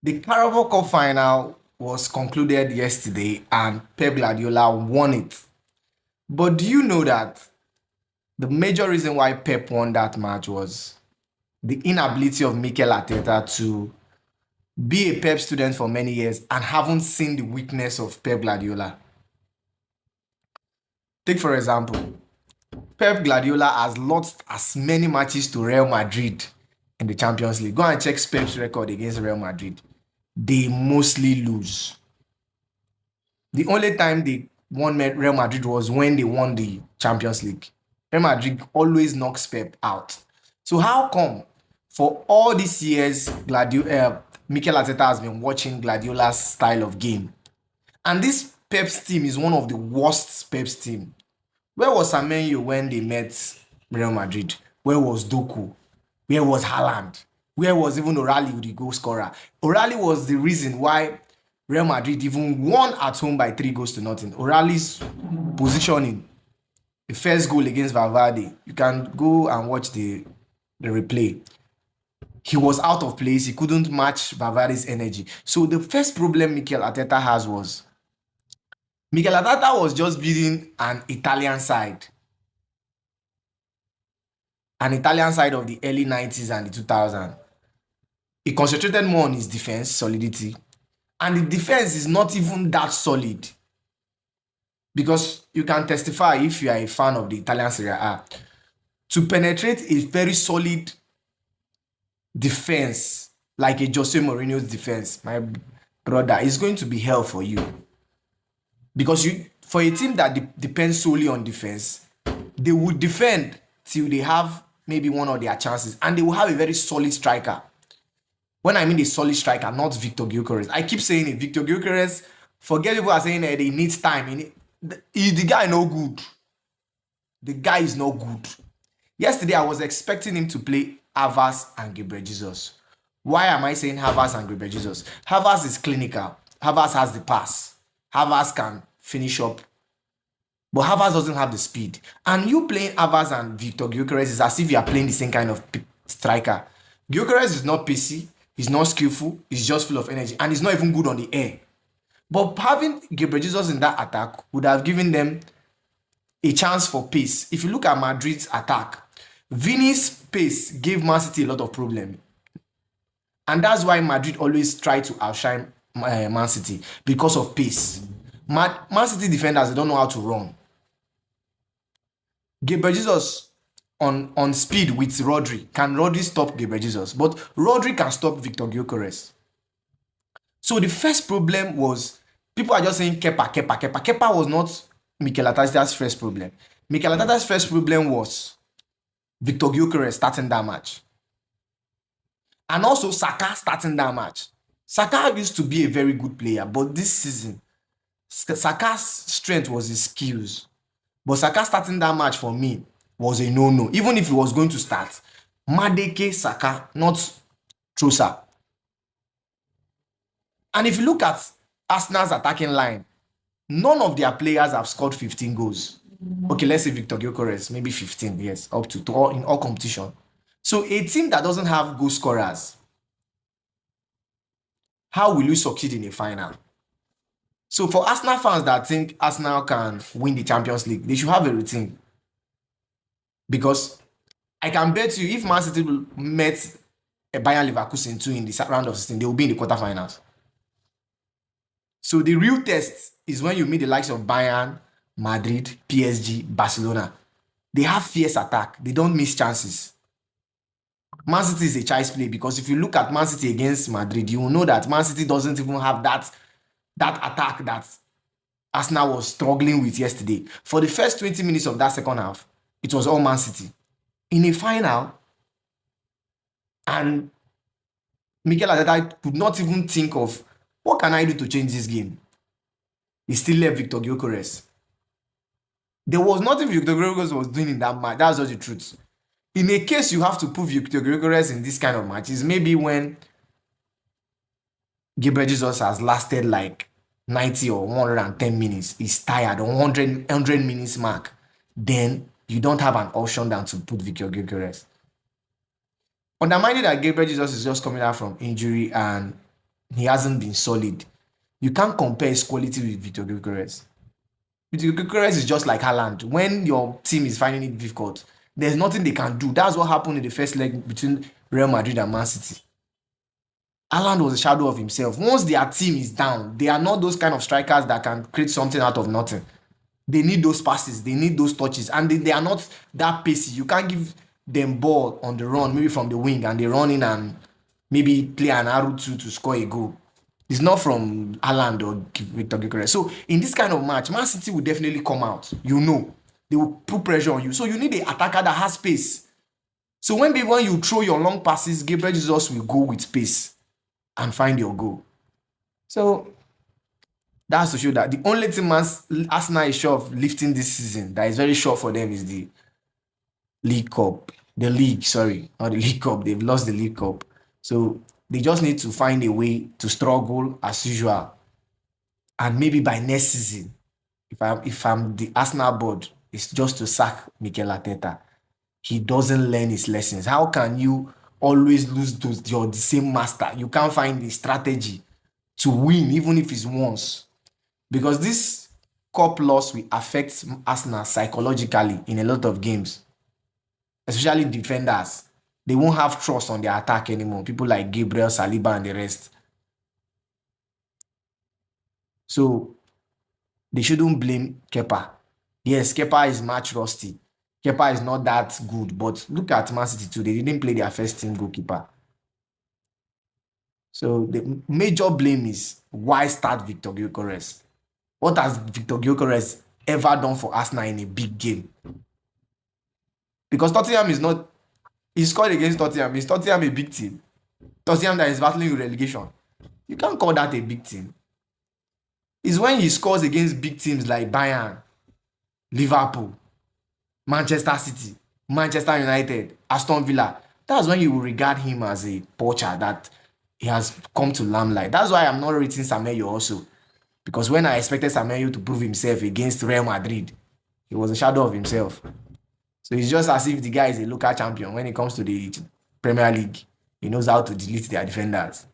The Carabao Cup final was concluded yesterday and Pep Guardiola won it. But do you know that the major reason why Pep won that match was the inability of Mikel Arteta to be a Pep student for many years and haven't seen the weakness of Pep Guardiola? Take for example, Pep Guardiola has lost as many matches to Real Madrid in the Champions League. Go and check Pep's record against Real Madrid. They mostly lose. The only time they won Real Madrid was when they won the Champions League. Real Madrid always knocks Pep out. So how come for all these years Mikel Arteta has been watching Guardiola's style of game, and this Pep's team is one of the worst Pep's team? Where was Semenyo when they met Real Madrid? Where was Doku? Where was Haaland? Where was even O'Reilly, the goal scorer? O'Reilly was the reason why Real Madrid even won at home by 3 goals to nothing. O'Reilly's positioning, the first goal against Valverde, you can go and watch the replay. He was out of place. He couldn't match Valverde's energy. So the first problem Mikel Arteta has was Mikel Arteta was just building an Italian side of the early 90s and the 2000s. He concentrated more on his defense solidity, and the defense is not even that solid, because you can testify, if you are a fan of the Italian Serie A, to penetrate a very solid defense like a Jose Mourinho's defense, my brother, is going to be hell for you. Because for a team that depends solely on defense, they would defend till they have maybe one of their chances, and they will have a very solid striker. When I mean a solid striker, not Victor Gyökeres. I keep saying it, Victor Gyökeres, forget people are saying that he needs time. The guy no good. The guy is no good. Yesterday, I was expecting him to play Havertz and Gabriel Jesus. Why am I saying Havertz and Gabriel Jesus? Havertz is clinical. Havertz has the pass. Havertz can finish up. But Havertz doesn't have the speed. And you playing Havertz and Victor Gyökeres is as if you are playing the same kind of striker. Gyökeres is not pacey. He's not skillful. He's just full of energy. And he's not even good on the air. But having Gabriel Jesus in that attack would have given them a chance for pace. If you look at Madrid's attack, Vini's pace gave Man City a lot of problem. And that's why Madrid always try to outshine Man City, because of pace. Man City defenders, they don't know how to run. Gabriel Jesus on speed with Rodri. Can Rodri stop Gabriel Jesus? But Rodri can stop Victor Gyökeres. So the first problem was, people are just saying Kepa. Kepa was not Mikel Arteta's first problem. Mikel Arteta's first problem was Victor Gyökeres starting that match. And also Saka starting that match. Saka used to be a very good player, but this season, Saka's strength was his skills. But Saka starting that match for me was a no-no. Even if he was going to start, Madeke Saka, not Trossard. And if you look at Arsenal's attacking line, none of their players have scored 15 goals. Okay, let's say Victor Gyökeres, maybe 15, yes, up to all in all competition. So a team that doesn't have goal scorers, how will you succeed in a final? So for Arsenal fans that think Arsenal can win the Champions League, they should have a routine. Because I can bet you, if Man City met a Bayern Leverkusen 2 in the round of 16, they will be in the quarterfinals. So the real test is when you meet the likes of Bayern, Madrid, PSG, Barcelona. They have fierce attack. They don't miss chances. Man City is a child's play, because if you look at Man City against Madrid, you will know that Man City doesn't even have that attack that Arsenal was struggling with yesterday. For the first 20 minutes of that second half, it was all Man City. In a final, and Mikel Arteta could not even think of, what can I do to change this game? He still left Victor Gyökeres. There was nothing Victor Gyökeres was doing in that match. That's just the truth. In a case you have to put Victor Gyökeres in this kind of matches, maybe when Gabriel Jesus has lasted like 90 or 110 minutes, he's tired, on 100 minutes mark, then you don't have an option than to put Victor Gyökeres. Undermining that Gabriel Jesus is just coming out from injury, and he hasn't been solid. You can't compare his quality with Victor Gyökeres. Victor Gyökeres is just like Haaland. When your team is finding it difficult, there's nothing they can do. That's what happened in the first leg between Real Madrid and Man City. Haaland was a shadow of himself. Once their team is down, they are not those kind of strikers that can create something out of nothing. They need those passes, they need those touches, and they are not that pacey. You can't give them ball on the run, maybe from the wing, and they run in and maybe play an arrow to score a goal. It's not from Haaland or Victor Gyökeres. So in this kind of match, Man City will definitely come out. You know, they will put pressure on you. So you need an attacker that has space. So when you throw your long passes, Gabriel Jesus will go with space and find your goal. So that's to show that the only thing Arsenal is sure of lifting this season, that is very sure for them, is the League Cup. The league, sorry, not the League Cup. They've lost the League Cup. So they just need to find a way to struggle as usual. And maybe by next season, if I'm the Arsenal board, it's just to sack Mikel Arteta. He doesn't learn his lessons. How can you always lose to the same master? You can't find the strategy to win, even if it's once. Because this cup loss will affect Arsenal psychologically in a lot of games, especially defenders. They won't have trust on their attack anymore. People like Gabriel, Saliba, and the rest. So they shouldn't blame Kepa. Yes, Kepa is match rusty. Kepa is not that good, but look at Man City too. They didn't play their first team goalkeeper. So the major blame is, why start Victor Gyökeres? What has Victor Gyökeres ever done for Arsenal in a big game? Because Tottenham is not... He scored against Tottenham. Is Tottenham a big team? Tottenham that is battling with relegation. You can't call that a big team. It's when he scores against big teams like Bayern, Liverpool, Manchester City, Manchester United, Aston Villa. That's when you will regard him as a poacher, that he has come to limelight. That's why I'm not rating Semenyo also. Because when I expected Semenyo to prove himself against Real Madrid, he was a shadow of himself. So it's just as if the guy is a local champion. When it comes to the Premier League, he knows how to delete their defenders.